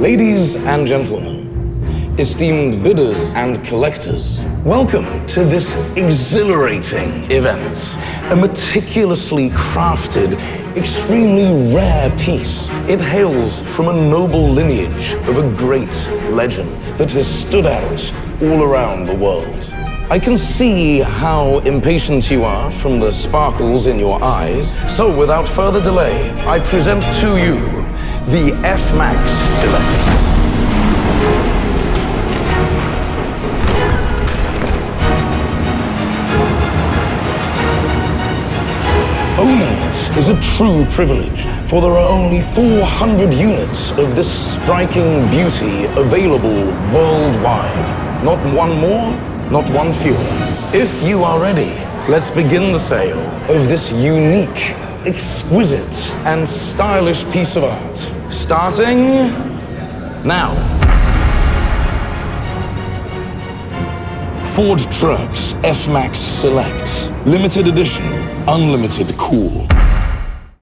Ladies and gentlemen, esteemed bidders and collectors, welcome to this exhilarating event. A meticulously crafted, extremely rare piece. It hails from a noble lineage of a great legend that has stood out all around the world. I can see how impatient you are from the sparkles in your eyes. So without further delay, I present to you the F-Max Select. Owning it is a true privilege, for there are only 400 units of this striking beauty available worldwide. Not one more, not one fewer. If you are ready, let's begin the sale of this unique, exquisite, and stylish piece of art. Starting now. Ford Trucks F-Max Select. Limited edition, unlimited cool.